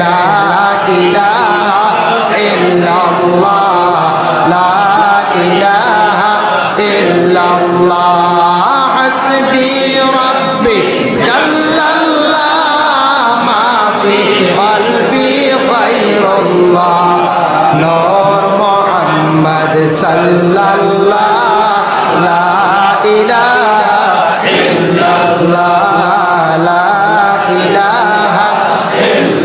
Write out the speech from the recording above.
লা ইলাহা ইল্লাল্লাহ লা ইলাহা ইল্লাল্লাহ হাসবি রাব্বি জাল্লাল্লাহ মা ফি কলবি গায়রুল্লাহ নূর মুহাম্মদ সাল্লাল্লাহু